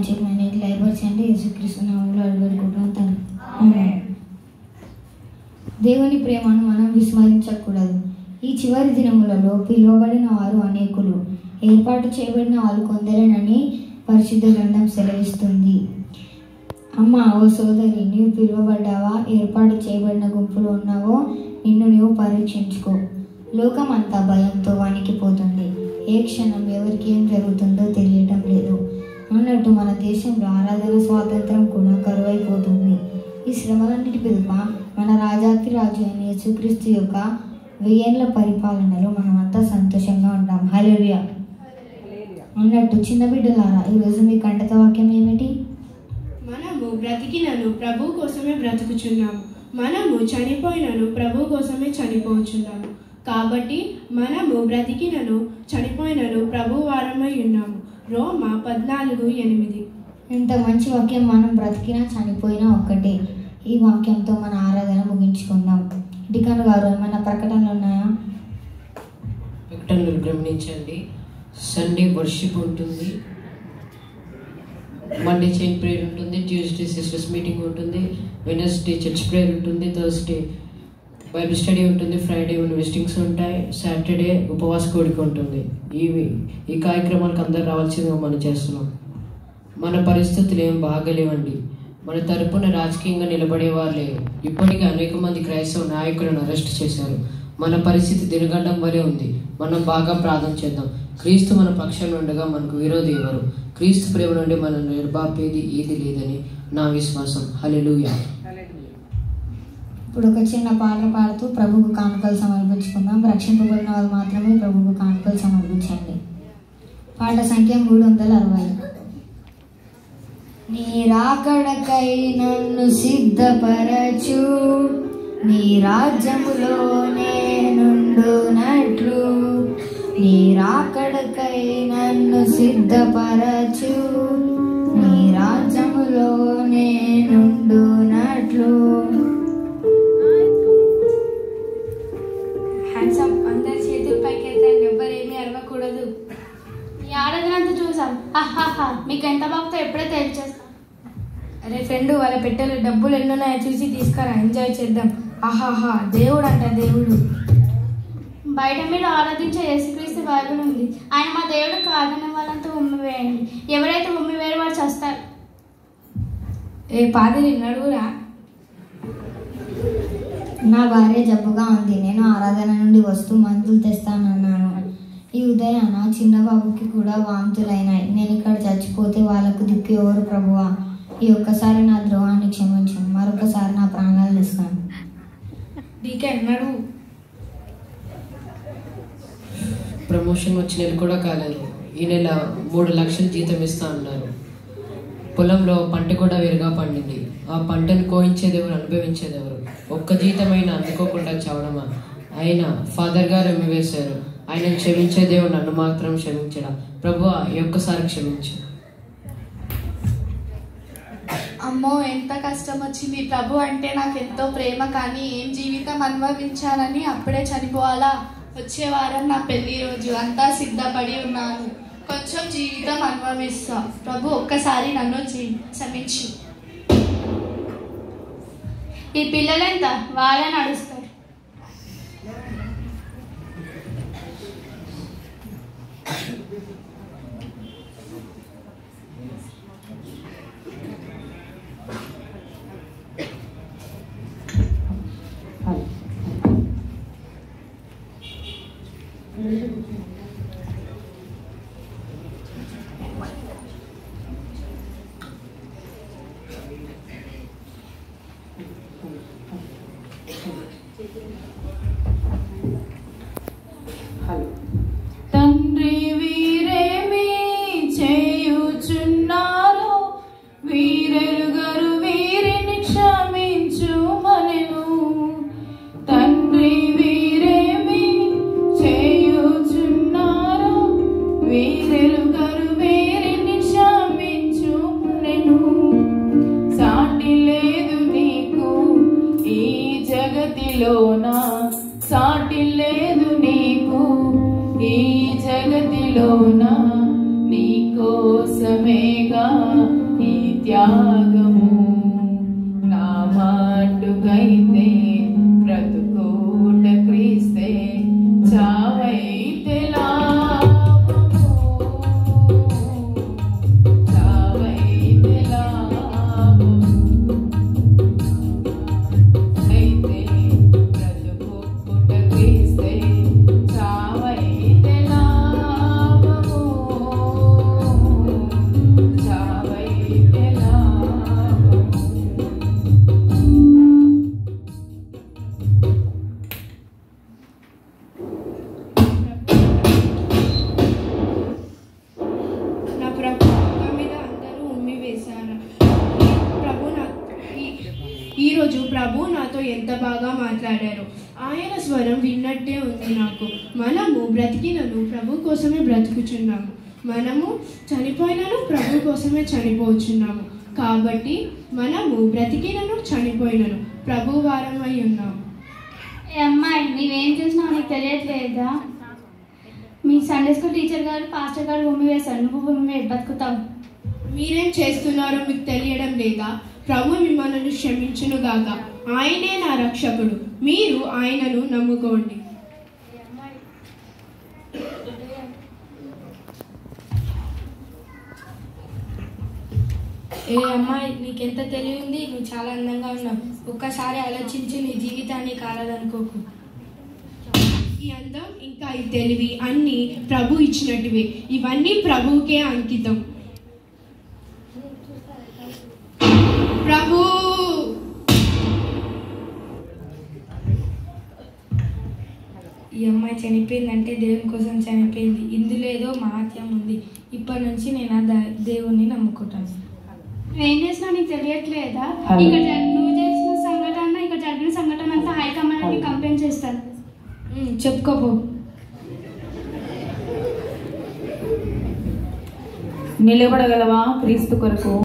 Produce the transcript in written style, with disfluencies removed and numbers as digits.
చెప్పమని లయపరచండి. యేసుక్రీస్తు నామములో అడుగుకుంటున్నాం తండ్రి. దేవుని ప్రేమను మనం విస్మరించకూడదు. ఈ చివరి దినములలో పిలువబడిన వారు అనేకులు, ఏర్పాటు చేయబడిన వారు కొందరేనని పరిశుద్ధ గ్రంథం సెలవిస్తుంది. అమ్మ, ఓ సోదరి, నీవు పిలువబడ్డావా? ఏర్పాటు చేయబడిన గుంపులో ఉన్నావో నిన్ను నీవు పరీక్షించుకో. లోకం అంతా భయంతో వణికిపోతుంది. ఏ క్షణం ఎవరికి ఏం జరుగుతుందో తెలియటం లేదు. అన్నట్టు మన దేశంలో ఆరాధన స్వాతంత్రం కూడా కరువైపోతుంది. ఈ శ్రమలన్నిటి పిలుప మన రాజాతి రాజు అయిన యేసుక్రీస్తు యొక్క 1000 ఏళ్ల పరిపాలనలో మనమంతా సంతోషంగా ఉంటాం. హల్లెలూయా. అన్నట్టు చిన్న బిడ్డలారా, ఈరోజు మీ కంటత వాక్యం ఏమిటి? మనము బ్రతికినను ప్రభు కోసమే బ్రతుకుచున్నాము, మనము చనిపోయినను ప్రభు కోసమే చనిపోచున్నాము. కాబట్టి మనము బ్రతికినను చనిపోయినను ప్రభు వారమై ఉన్నాము. రోమా 14:8. ఇంత మంచి వాక్యం. మనం బ్రతికినా చనిపోయినా ఒక్కటే. ఈ వాక్యంతో మన ఆరాధన ముగించుకుందాం. డికన్ గారు, ఏమైనా ప్రకటనలు ఉన్నాయా? ప్రకటనలు గమనించండి. సండే వర్షిప్ ఉంటుంది, మండే చైన్ ప్రేయర్ ఉంటుంది, ట్యూస్డే సిస్టర్స్ మీటింగ్ ఉంటుంది, వెనస్డే చర్చ్ ప్రేయర్ ఉంటుంది, థర్స్డే బైబిల్ స్టడీ ఉంటుంది, ఫ్రైడే విజిటింగ్స్ ఉంటాయి, సాటర్డే ఉపవాస కోడిక ఉంటుంది. ఈ కార్యక్రమాలకు అందరూ రావాల్సిందిగా మనం చేస్తున్నాం. మన పరిస్థితులు ఏం బాగలేవండి. మన తరపున రాజకీయంగా నిలబడేవారు లేరు. ఇప్పటికీ అనేక మంది క్రైస్తవ నాయకులను అరెస్ట్ చేశారు. మన పరిస్థితి దినగండం వరే ఉంది. మనం బాగా ప్రార్థన చేద్దాం. క్రీస్తు మన పక్షాన ఉండగా మనకు విరోధి ఎవరు? క్రీస్తు ప్రేమ నుండి మనం నిర్బాపేది ఏది లేదని నా విశ్వాసం. హల్లెలూయా. ఇప్పుడు ఒక చిన్న పాట పాడుతూ ప్రభువుకు కానుకలు సమర్పించుకుందాం. రక్షింపబడిన వాళ్ళు మాత్రమే ప్రభువుకు కానుకలు సమర్పించండి. పాట సంఖ్య 360. నీ రాకడకై నన్ను సిద్ధపరచు, నీ రాజ్యములో నేనుండునట్లు. నీ రాకడకై నన్ను సిద్ధపరచు, నీ రాజ్యములో నేనుండునట్లు. హ్యాండ్సప్, అందరి చేతుల పైకి ఎత్తండి, ఎవ్వరేమీ అరవకూడదు. ఈ ఆరాధన అంతా చూసాం. ఆహాహా, మీకు ఎంత బాగుతో ఎప్పుడే తెలిచేస్తాం. అరే ఫ్రెండ్, వాళ్ళ పెట్టెలు డబ్బులు ఎన్నున్నాయో చూసి తీసుకురా, ఎంజాయ్ చేద్దాం. ఆహాహా, దేవుడు అంట దేవుడు. బయట మీరు ఆరాధించే యేసుక్రీస్తు బైబిల్ ఉంది. ఆయన మా దేవుడు కాదనే వాళ్ళంతా ఉమ్మివేయండి. ఎవరైతే ఉమ్మివేరు వాడు చేస్తారు. ఏ పాదిరి, నడుగురా. నా భార్య జబ్బుగా ఉంది. నేను ఆరాధన నుండి వస్తూ మందులు తెస్తానన్నాను. ఈ ఉదయాన చిన్న బాబుకి కూడా వాంతులైనాయి. నేను ఇక్కడ చచ్చిపోతే వాళ్ళకు దిక్కు ఎవరు ప్రభువా? ఈ ఒక్కసారి నా ద్రోహాన్ని క్షమించు. మరొకసారి నా ప్రాణాలు ఇస్తాను. డీకెన్, నడువు. ప్రమోషన్ వచ్చి నెల కూడా కాలేదు. ఈ నెల 3 లక్షలు జీతం ఇస్తా అన్నారు. పొలంలో పంట కూడా వేరుగా పండింది. ఆ పంటను కోయించేదెవరు, అనుభవించేదెవరు? ఒక్క జీతమైనా అందుకోకుండా చావడమా? ఆయన ఫాదర్ గారు ఎమ్మివేశారు. ఆయన క్షమించే దేవుడు నన్ను మాత్రం క్షమించడా? ప్రభువా, ఈ ఒక్కసారి క్షమించు. అమ్మో, ఎంత కష్టం వచ్చింది. ప్రభు అంటే నాకు ఎంతో ప్రేమ, కానీ ఏం జీవితం అనుభవించాలని అప్పుడే చనిపోవాలా? వచ్చే వారం నా పెళ్లి రోజు, అంతా సిద్ధపడి ఉన్నాను. కొంచెం జీవితం అనుభవిస్తా. ప్రభు, ఒక్కసారి నన్ను క్షమించు. ఈ పిల్లలెంత వాళ్ళే నడుస్తారు. తండ్రి వీరేమి చేయుచున్నారో వీరెరుగరు, వీరిని క్షమించుమనెను. తండ్రి వీరేమి చేయుచున్నారో వీరెరుగరు, వీరిని క్షమించుమనెను. సాటి లేదు నీకు ఈ జగతిలోనా, సాటి లేదు నీకు ఈ జగతిలోన, నీ కోసమేగా త్యాగము నా మాటుకైతే బ్రతుకోట క్రీస్తే చావైతే లాభము చావైతే లాభము అయితే బ్రతుకోట క్రీస్తే చావైతే లాభము చావైతే లాభము. నా ప్రభు మీద అందరూ ఉమ్మి వేశారు. ఈరోజు ప్రభు నాతో ఎంత బాగా మాట్లాడారు. ఆయన స్వరం విన్నట్టే ఉంది నాకు. మనము బ్రతికినను ప్రభు కోసమే బ్రతుకుచున్నాము, మనము చనిపోయినను ప్రభు కోసమే చనిపోచున్నాము. కాబట్టి మనము బ్రతికినను చనిపోయినను ప్రభు వారమై ఉన్నాము. ఏ అమ్మాయి, నీవేం చేసినావు నీకు తెలియట్లేదా? మీ సండే స్కూల్ టీచర్ గారు పాస్టర్ గారు ఉమ్మి వేశారు, నువ్వు ఉమ్మి బతుకుతావు. మీరేం చేస్తున్నారో మీకు తెలియడం లేదా? ప్రభు మిమ్మల్ని క్షమించునుగాక. ఆయనే నా రక్షకుడు, మీరు ఆయనను నమ్ముకోండి. ఏ అమ్మాయి, నీకెంత తెలివి ఉంది? నువ్వు చాలా అందంగా ఉన్నావు. ఒక్కసారి ఆలోచించి నీ జీవితాన్ని కాలదనుకోకు. ఈ అందం ఇంకా ఈ తెలివి అన్నీ ప్రభు ఇచ్చినట్టువే. ఇవన్నీ ప్రభువుకే అంకితం. ప్రభు ఈ అమ్మాయి చనిపోయిందంటే దేవుని కోసం చనిపోయింది. ఇందులో ఏదో మహత్యం ఉంది. ఇప్పటి నుంచి నేను ఆ దేవుణ్ణి నమ్ముకుంటాను. నువ్వేం చేసినావు నీకు తెలియట్లేదా? ఇక్కడ నువ్వు చేసిన సంఘటన, ఇక్కడ జరిగిన సంఘటన అంతా హైకమాండ్కి కంప్లైంట్ చేస్తాను. చెప్పుకోపో. నిలబడగలవా క్రీస్తు కొరకు?